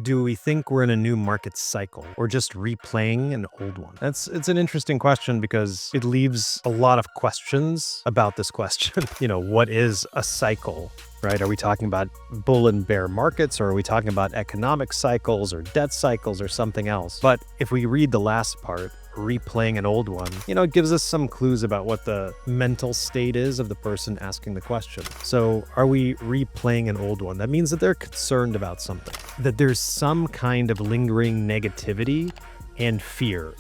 Do we think we're in a new market cycle or just replaying an old one? It's an interesting question because it leaves a lot of questions about this question. What is a cycle? Right? Are we talking about bull and bear markets, or are we talking about economic cycles or debt cycles or something else? But if we read the last part, replaying an old one, it gives us some clues about what the mental state is of the person asking the question. So are we replaying an old one? That means that they're concerned about something, that there's some kind of lingering negativity and fear.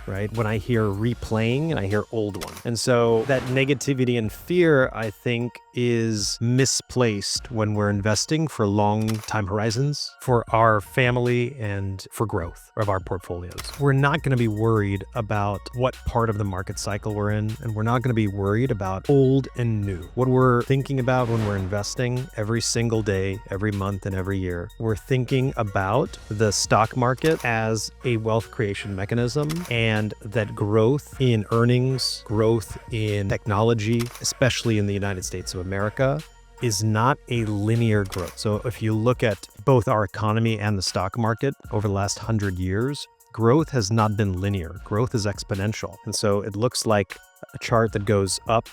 Right? When I hear replaying and I hear old one. And so that negativity and fear, I think, is misplaced when we're investing for long time horizons, for our family and for growth of our portfolios. We're not going to be worried about what part of the market cycle we're in, and we're not going to be worried about old and new. What we're thinking about when we're investing every single day, every month, and every year, we're thinking about the stock market as a wealth creation mechanism, and that growth in earnings, growth in technology, especially in the United States of America, is not a linear growth. So if you look at both our economy and the stock market over the last 100 years, growth has not been linear. Growth is exponential. And so it looks like a chart that goes up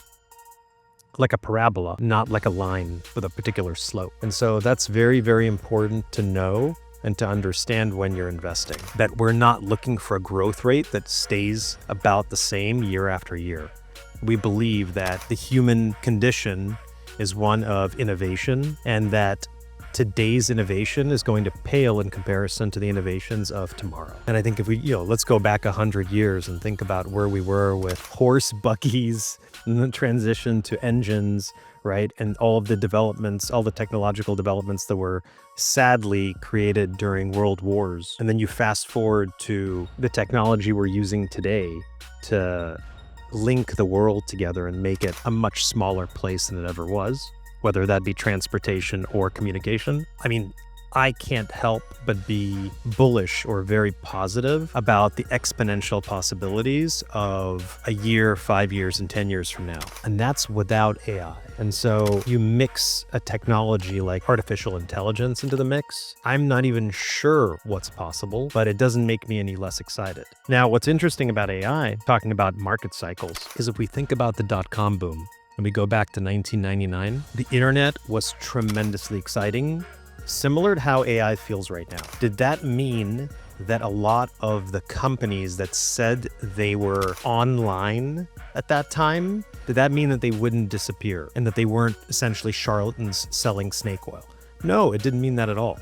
like a parabola, not like a line with a particular slope. And so that's very, very important to know and to understand when you're investing, that we're not looking for a growth rate that stays about the same year after year. We believe that the human condition is one of innovation, and that today's innovation is going to pale in comparison to the innovations of tomorrow. And I think if we, let's go back 100 years and think about where we were with horse buggies and the transition to engines, right? And all of the developments, all the technological developments that were sadly created during world wars. And then you fast forward to the technology we're using today to link the world together and make it a much smaller place than it ever was, whether that be transportation or communication. I mean, I can't help but be bullish or very positive about the exponential possibilities of a year, 5 years, and 10 years from now. And that's without AI. And so you mix a technology like artificial intelligence into the mix, I'm not even sure what's possible, but it doesn't make me any less excited. Now, what's interesting about AI, talking about market cycles, is if we think about the dot-com boom, and we go back to 1999, the internet was tremendously exciting, similar to how AI feels right now. Did that mean that a lot of the companies that said they were online at that time, did that mean that they wouldn't disappear and that they weren't essentially charlatans selling snake oil? No, it didn't mean that at all.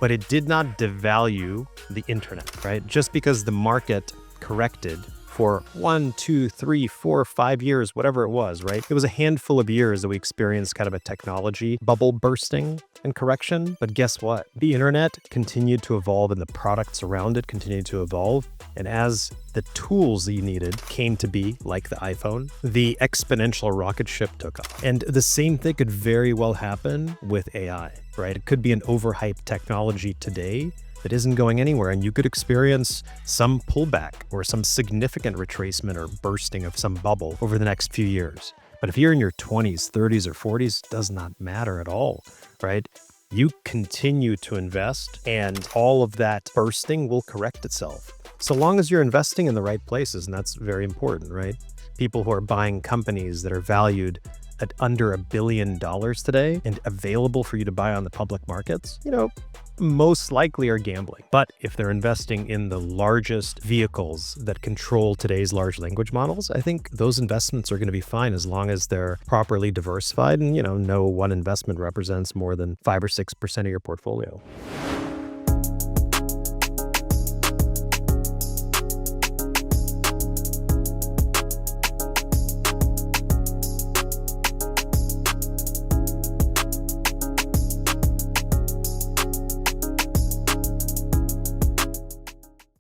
But it did not devalue the internet, right? Just because the market corrected for 1, 2, 3, 4, 5 years, whatever it was, right? It was a handful of years that we experienced kind of a technology bubble bursting and correction. But guess what? The internet continued to evolve and the products around it continued to evolve. And as the tools that you needed came to be, like the iPhone, the exponential rocket ship took off. And the same thing could very well happen with AI, right? It could be an overhyped technology today that isn't going anywhere, and you could experience some pullback or some significant retracement or bursting of some bubble over the next few years. But if you're in your 20s, 30s, or 40s, it does not matter at all, right? You continue to invest and all of that bursting will correct itself. So long as you're investing in the right places, and that's very important, right? People who are buying companies that are valued at under $1 billion today and available for you to buy on the public markets, most likely are gambling. But if they're investing in the largest vehicles that control today's large language models, I think those investments are going to be fine as long as they're properly diversified and, no one investment represents more than 5 or 6% of your portfolio.